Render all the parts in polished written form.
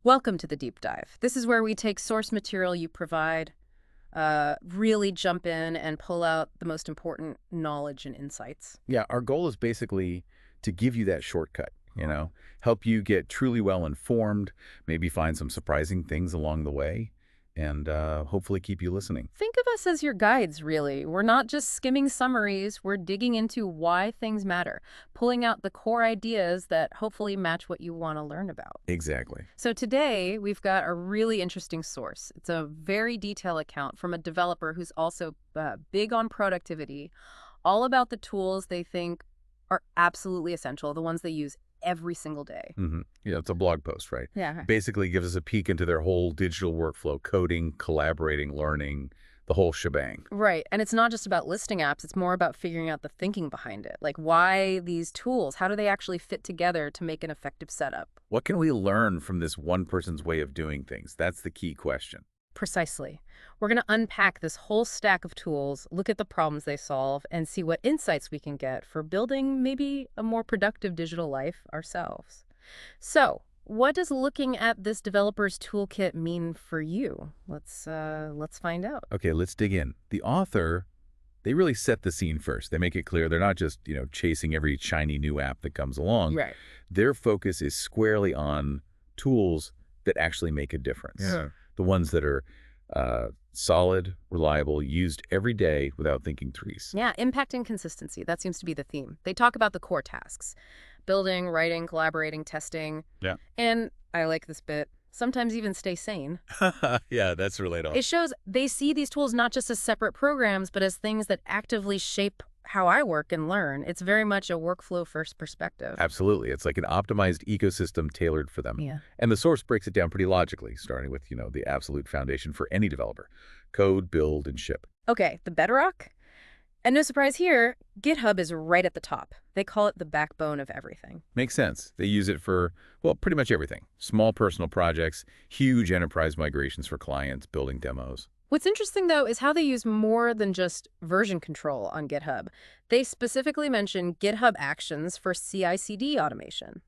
Welcome to the deep dive. This is where we take source material you provide, really jump in and pull out the most important knowledge and insights. Yeah, our goal is basically to give you that shortcut, help you get truly well informed, maybe find some surprising things along the way, and hopefully keep you listening. Think of us as your guides, really. We're not just skimming summaries, we're digging into why things matter, pulling out the core ideas that hopefully match what you want to learn about. Exactly. So today, we've got a really interesting source. It's a very detailed account from a developer who's also big on productivity, all about the tools they think are absolutely essential, the ones they use every single day. Yeah, it's a blog post, right? Yeah. Basically gives us a peek into their whole digital workflow, coding, collaborating, learning, the whole shebang. Right. And it's not just about listing apps. It's more about figuring out the thinking behind it. Like, why these tools? How do they actually fit together to make an effective setup? What can we learn from this one person's way of doing things? That's the key question. Precisely. We're going to unpack this whole stack of tools, look at the problems they solve, and see what insights we can get for building maybe a more productive digital life ourselves. So, what does looking at this developer's toolkit mean for you? Let's find out. Okay, let's dig in. The author, they really set the scene first. They make it clear they're not just, chasing every shiny new app that comes along. Right. Their focus is squarely on tools that actually make a difference. Yeah. The ones that are solid, reliable, used every day without thinking threes. Yeah, impact and consistency. That seems to be the theme. They talk about the core tasks: building, writing, collaborating, testing. Yeah. And I like this bit. Sometimes even stay sane. Yeah, that's relatable. It shows they see these tools not just as separate programs, but as things that actively shape how I work and learn. It's very much a workflow-first perspective. Absolutely. It's like an optimized ecosystem tailored for them. Yeah. And the source breaks it down pretty logically, starting with, the absolute foundation for any developer: code, build, and ship. Okay, the bedrock? And no surprise here, GitHub is right at the top. They call it the backbone of everything. Makes sense. They use it for, well, pretty much everything. Small personal projects, huge enterprise migrations for clients, building demos. What's interesting, though, is how they use more than just version control on GitHub. They specifically mention GitHub Actions for CI/CD automation.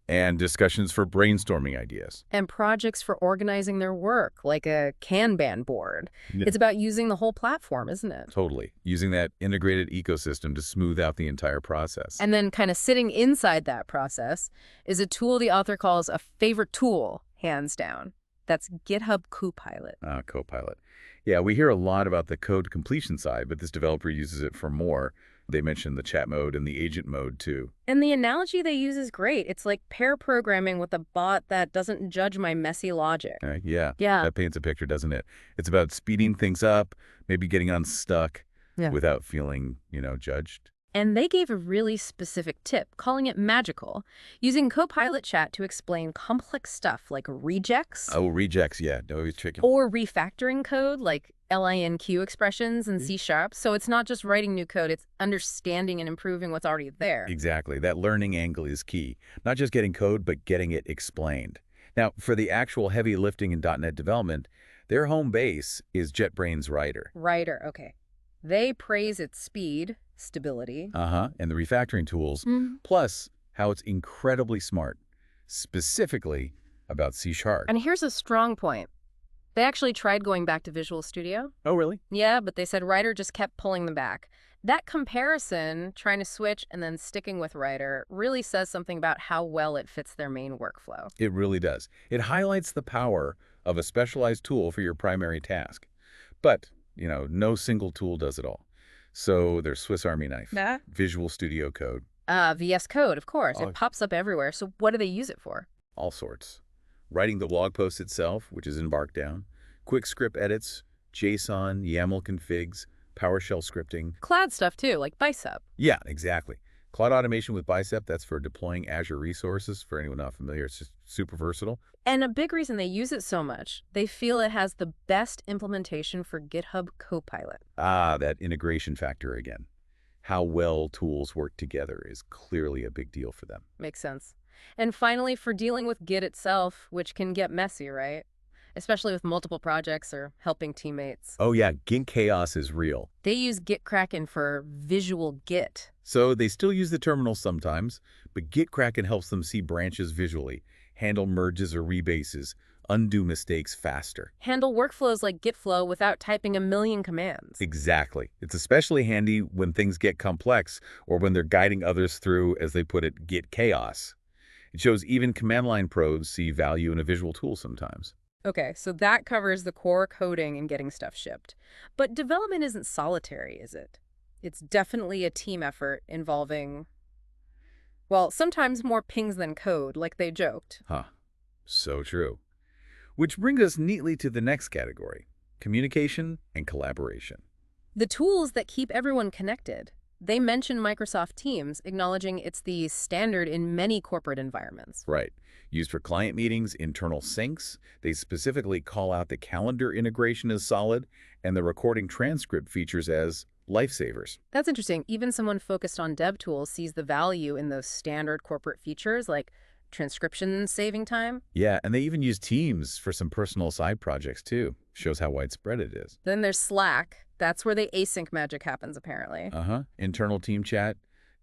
And discussions for brainstorming ideas. And projects for organizing their work, like a Kanban board. Yeah. It's about using the whole platform, isn't it? Totally. Using that integrated ecosystem to smooth out the entire process. And then kind of sitting inside that process is a tool the author calls a favorite tool, hands down. That's GitHub Copilot. Copilot. Yeah, we hear a lot about the code completion side, but this developer uses it for more. They mentioned the chat mode and the agent mode, too. And the analogy they use is great. It's like pair programming with a bot that doesn't judge my messy logic. Yeah. Yeah. That paints a picture, doesn't it? It's about speeding things up, maybe getting unstuck without feeling, judged. And they gave a really specific tip, calling it magical, using Copilot chat to explain complex stuff like rejects. Oh, rejects, yeah. No, it's tricky. Or refactoring code like LINQ expressions in C#. So it's not just writing new code, it's understanding and improving what's already there. Exactly. That learning angle is key. Not just getting code, but getting it explained. Now, for the actual heavy lifting in .NET development, their home base is JetBrains Rider. Rider, okay. They praise its speed, stability. And the refactoring tools, plus how it's incredibly smart, specifically about C#. And here's a strong point. They actually tried going back to Visual Studio. Oh, really? Yeah, but they said Rider just kept pulling them back. That comparison, trying to switch and then sticking with Rider, really says something about how well it fits their main workflow. It really does. It highlights the power of a specialized tool for your primary task. But, no single tool does it all. So there's Swiss Army knife, Visual Studio Code. Vscode, of course. It pops up everywhere. So what do they use it for? All sorts. Writing the blog post itself, which is in Markdown, quick script edits, JSON, YAML configs, PowerShell scripting. Cloud stuff, too, like Bicep. Yeah, exactly. Cloud automation with Bicep, that's for deploying Azure resources. For anyone not familiar, it's just super versatile. And a big reason they use it so much, they feel it has the best implementation for GitHub Copilot. That integration factor again. How well tools work together is clearly a big deal for them. Makes sense. And finally, for dealing with Git itself, which can get messy, right? Especially with multiple projects or helping teammates. Oh yeah, Git chaos is real. They use GitKraken for visual Git. So they still use the terminal sometimes, but GitKraken helps them see branches visually, handle merges or rebases, undo mistakes faster. Handle workflows like Git flow without typing a million commands. Exactly. It's especially handy when things get complex or when they're guiding others through, as they put it, Git chaos. It shows even command line pros see value in a visual tool sometimes. Okay, so that covers the core coding and getting stuff shipped. But development isn't solitary, is it? It's definitely a team effort involving, well, sometimes more pings than code, like they joked. Huh. So true. Which brings us neatly to the next category, communication and collaboration. The tools that keep everyone connected. They mention Microsoft Teams, acknowledging it's the standard in many corporate environments. Right. Used for client meetings, internal syncs. They specifically call out the calendar integration as solid and the recording transcript features as lifesavers. That's interesting. Even someone focused on Devtools sees the value in those standard corporate features like transcription saving time. Yeah, and they even use Teams for some personal side projects too. Shows how widespread it is. Then there's Slack. That's where the async magic happens, apparently. Internal team chat,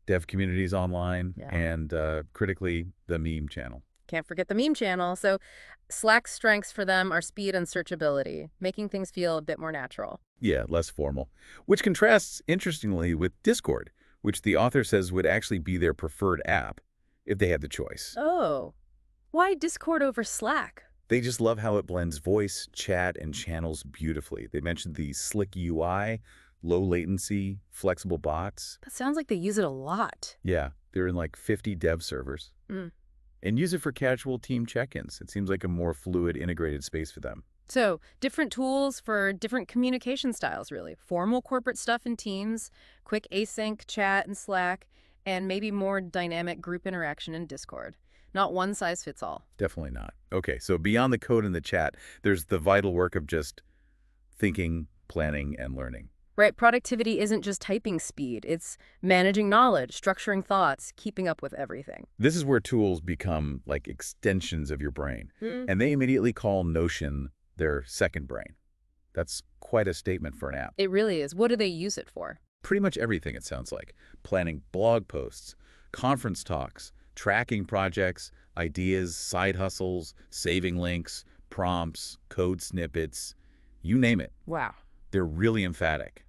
dev communities online, Yeah. and critically, the meme channel. Can't forget the meme channel. So Slack's strengths for them are speed and searchability, making things feel a bit more natural. Yeah, less formal. Which contrasts, interestingly, with Discord, which the author says would actually be their preferred app if they had the choice. Oh, why Discord over Slack? They just love how it blends voice, chat, and channels beautifully. They mentioned the slick UI, low latency, flexible bots. That sounds like they use it a lot. Yeah, they're in like 50 dev servers. And use it for casual team check-ins. It seems like a more fluid, integrated space for them. So different tools for different communication styles, really. Formal corporate stuff in Teams, quick async chat in Slack, and maybe more dynamic group interaction in Discord. Not one size fits all. Definitely not. Okay, so beyond the code and the chat, there's the vital work of just thinking, planning, and learning. Right, productivity isn't just typing speed. It's managing knowledge, structuring thoughts, keeping up with everything. This is where tools become like extensions of your brain. And they immediately call Notion their second brain. That's quite a statement for an app. It really is. What do they use it for? Pretty much everything, it sounds like. Planning blog posts, conference talks, tracking projects, ideas, side hustles, saving links, prompts, code snippets, you name it. Wow. They're really emphatic.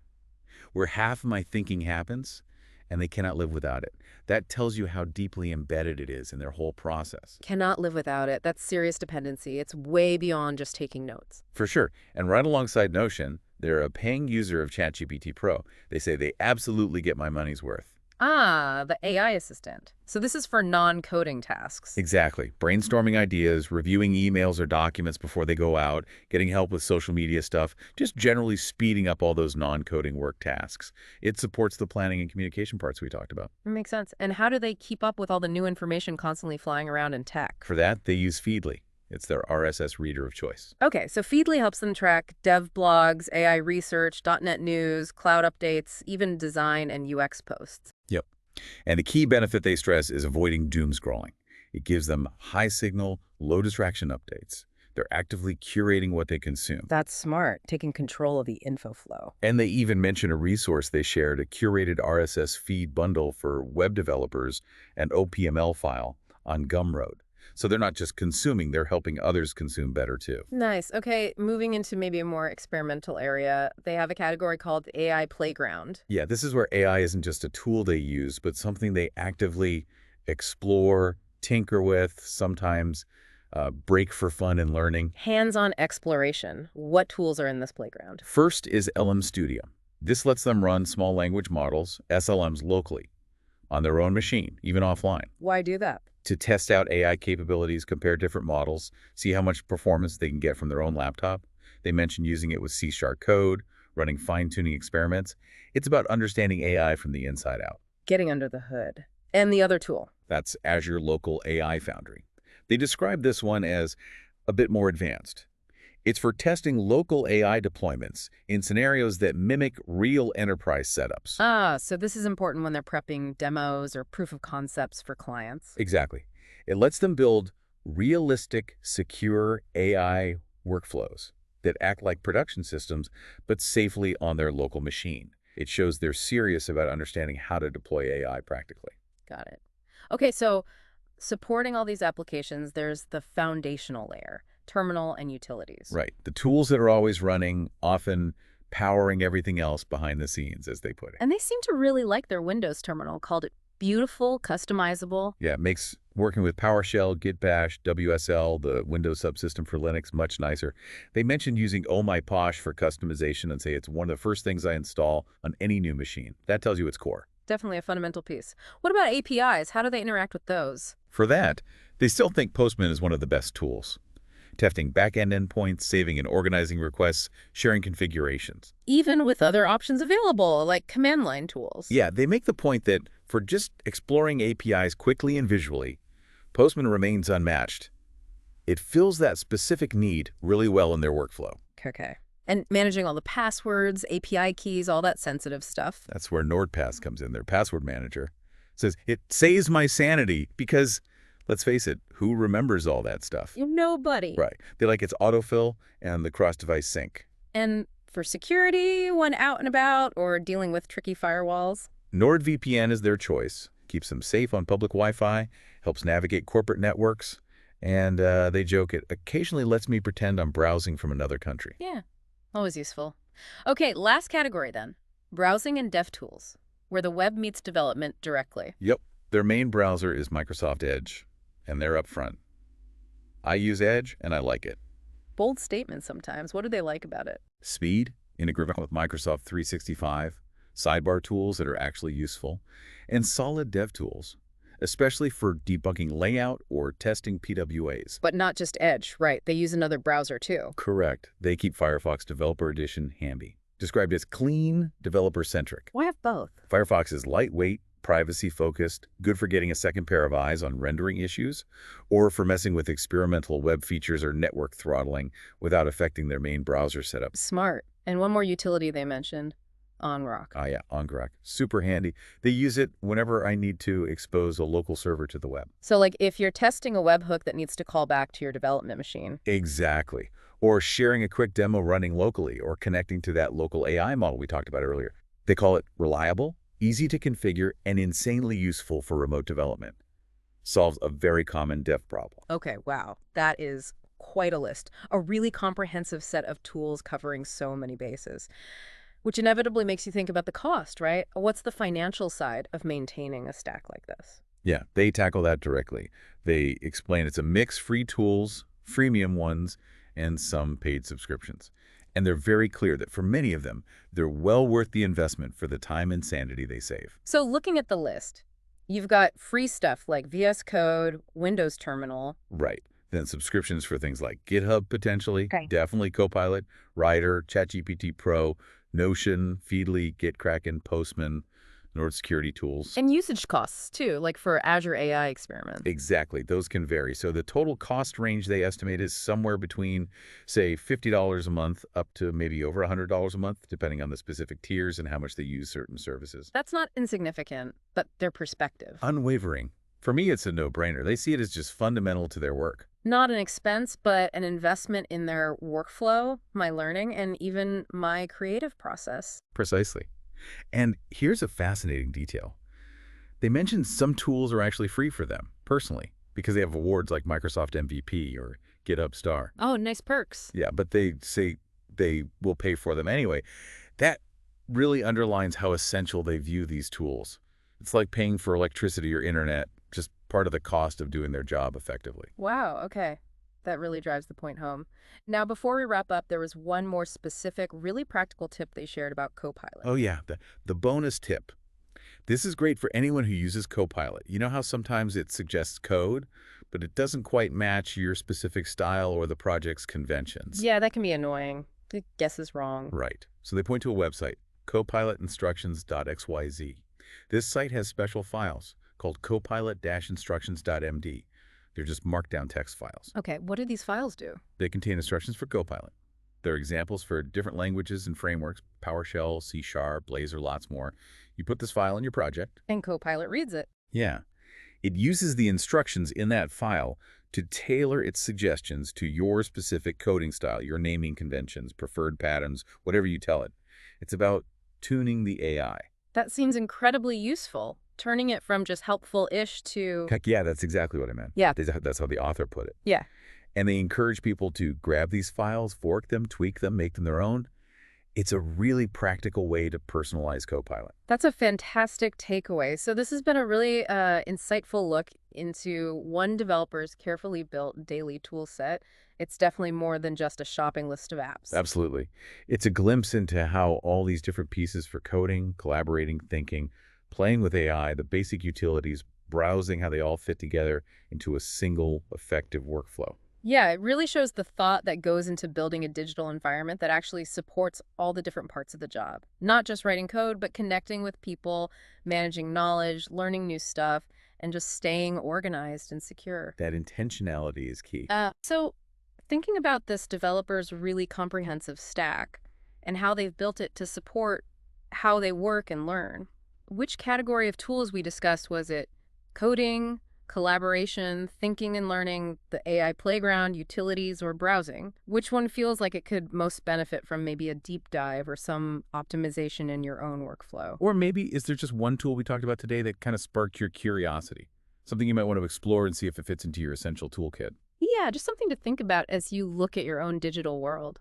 Where half of my thinking happens, and they cannot live without it. That tells you how deeply embedded it is in their whole process. Cannot live without it. That's serious dependency. It's way beyond just taking notes. For sure. And right alongside Notion, they're a paying user of ChatGPT Pro. They say they absolutely get my money's worth. Ah, the AI assistant. So this is for non-coding tasks. Exactly. Brainstorming ideas, reviewing emails or documents before they go out, getting help with social media stuff, just generally speeding up all those non-coding work tasks. It supports the planning and communication parts we talked about. That makes sense. And how do they keep up with all the new information constantly flying around in tech? For that, they use Feedly. It's their RSS reader of choice. Okay, so Feedly helps them track dev blogs, AI research, .NET news, cloud updates, even design and UX posts. Yep. And the key benefit they stress is avoiding doom scrolling. It gives them high signal, low distraction updates. They're actively curating what they consume. That's smart, taking control of the info flow. And they even mention a resource they shared, a curated RSS feed bundle for web developers and OPML file on Gumroad. So they're not just consuming, they're helping others consume better too. Nice. Okay, moving into maybe a more experimental area, they have a category called AI Playground. Yeah, this is where AI isn't just a tool they use, but something they actively explore, tinker with, sometimes break for fun and learning. Hands-on exploration. What tools are in this playground? First is LM Studio. This lets them run small language models, SLMs, locally, on their own machine, even offline. Why do that? To test out AI capabilities, compare different models, see how much performance they can get from their own laptop. They mentioned using it with C# code, running fine-tuning experiments. It's about understanding AI from the inside out. Getting under the hood. And the other tool? That's Azure Local AI Foundry. They describe this one as a bit more advanced. It's for testing local AI deployments in scenarios that mimic real enterprise setups. Ah, so this is important when they're prepping demos or proof of concepts for clients. Exactly. It lets them build realistic, secure AI workflows that act like production systems, but safely on their local machine. It shows they're serious about understanding how to deploy AI practically. Got it. Okay, so supporting all these applications, there's the foundational layer, terminal and utilities. Right. The tools that are always running, often powering everything else behind the scenes, as they put it. And they seem to really like their Windows terminal, called it beautiful, customizable. Yeah, it makes working with PowerShell, Git Bash, WSL, the Windows subsystem for Linux, much nicer. They mentioned using Oh My Posh for customization and say it's one of the first things I install on any new machine. That tells you its core. Definitely a fundamental piece. What about APIs? How do they interact with those? For that, they still think Postman is one of the best tools. Testing back-end endpoints, saving and organizing requests, sharing configurations. Even with other options available, like command line tools. Yeah, they make the point that for just exploring APIs quickly and visually, Postman remains unmatched. It fills that specific need really well in their workflow. Okay. And managing all the passwords, API keys, all that sensitive stuff. That's where Nordvpn comes in, their password manager. Says, it saves my sanity because, let's face it, who remembers all that stuff? Nobody. Right. They like its autofill and the cross-device sync. And for security, when out and about or dealing with tricky firewalls? Nordvpn is their choice. Keeps them safe on public Wi-Fi, helps navigate corporate networks, and they joke it occasionally lets me pretend I'm browsing from another country. Yeah, always useful. Okay, last category then. Browsing and Devtools, where the web meets development directly. Yep. Their main browser is Microsoft Edge, and they're up front. I use Edge, and I like it. Bold statement sometimes. What do they like about it? Speed, integrating with Microsoft 365, sidebar tools that are actually useful, and solid dev tools, especially for debugging layout or testing PWAs. But not just Edge, right? They use another browser too. Correct. They keep Firefox Developer Edition handy. Described as clean, developer-centric. Why have both? Firefox is lightweight, privacy-focused, good for getting a second pair of eyes on rendering issues, or for messing with experimental web features or network throttling without affecting their main browser setup. Smart. And one more utility they mentioned, OnRock. Ah, yeah, OnRock. Super handy. They use it whenever I need to expose a local server to the web. So like if you're testing a webhook that needs to call back to your development machine. Exactly. Or sharing a quick demo running locally or connecting to that local AI model we talked about earlier. They call it reliable, easy to configure, and insanely useful for remote development. Solves a very common dev problem. Okay, wow. That is quite a list. A really comprehensive set of tools covering so many bases. Which inevitably makes you think about the cost, right? What's the financial side of maintaining a stack like this? Yeah, they tackle that directly. They explain it's a mix: free tools, freemium ones, and some paid subscriptions. And they're very clear that for many of them, they're well worth the investment for the time and sanity they save. So looking at the list, you've got free stuff like Vscode, Windows Terminal. Right. Then subscriptions for things like GitHub, potentially, Okay. definitely Copilot, Rider, ChatGPT Pro, Notion, Feedly, GitKraken, Postman, Productivitytools. And usage costs, too, like for Azure AI experiments. Exactly. Those can vary. So the total cost range they estimate is somewhere between, say, $50 a month up to maybe over $100 a month, depending on the specific tiers and how much they use certain services. That's not insignificant, but their perspective. Unwavering. For me, it's a no-brainer. They see it as just fundamental to their work. Not an expense, but an investment in their workflow, my learning, and even my creative process. Precisely. And here's a fascinating detail. They mentioned some tools are actually free for them, personally, because they have awards like Microsoft MVP or GitHub Star. Oh, nice perks. Yeah, but they say they will pay for them anyway. That really underlines how essential they view these tools. It's like paying for electricity or internet, just part of the cost of doing their job effectively. Wow, okay. That really drives the point home. Now, before we wrap up, there was one more specific, really practical tip they shared about Copilot. Oh yeah, the bonus tip. This is great for anyone who uses Copilot. You know how sometimes it suggests code, but it doesn't quite match your specific style or the project's conventions? Yeah, that can be annoying. The guess is wrong. Right. So they point to a website, copilotinstructions.xyz. This site has special files called copilot-instructions.md. They're just markdown text files. Okay, what do these files do? They contain instructions for Copilot. They're examples for different languages and frameworks, PowerShell, C#, Blazor, lots more. You put this file in your project. And Copilot reads it. Yeah. It uses the instructions in that file to tailor its suggestions to your specific coding style, your naming conventions, preferred patterns, whatever you tell it. It's about tuning the AI. That seems incredibly useful. turning it from just helpful-ish to... Heck yeah, that's exactly what I meant. Yeah. That's how the author put it. Yeah. And they encourage people to grab these files, fork them, tweak them, make them their own. It's a really practical way to personalize Copilot. That's a fantastic takeaway. So this has been a really insightful look into one developer's carefully built daily tool set. It's definitely more than just a shopping list of apps. Absolutely. It's a glimpse into how all these different pieces for coding, collaborating, thinking, playing with AI, the basic utilities, browsing, how they all fit together into a single effective workflow. Yeah, it really shows the thought that goes into building a digital environment that actually supports all the different parts of the job. Not just writing code, but connecting with people, managing knowledge, learning new stuff, and just staying organized and secure. That intentionality is key. So thinking about this developer's really comprehensive stack and how they've built it to support how they work and learn, which category of tools we discussed was it? Coding, collaboration, thinking and learning, the AI playground, utilities, or browsing? Which one feels like it could most benefit from maybe a deep dive or some optimization in your own workflow? Or maybe is there just one tool we talked about today that kind of sparked your curiosity? Something you might want to explore and see if it fits into your essential toolkit. Yeah, just something to think about as you look at your own digital world.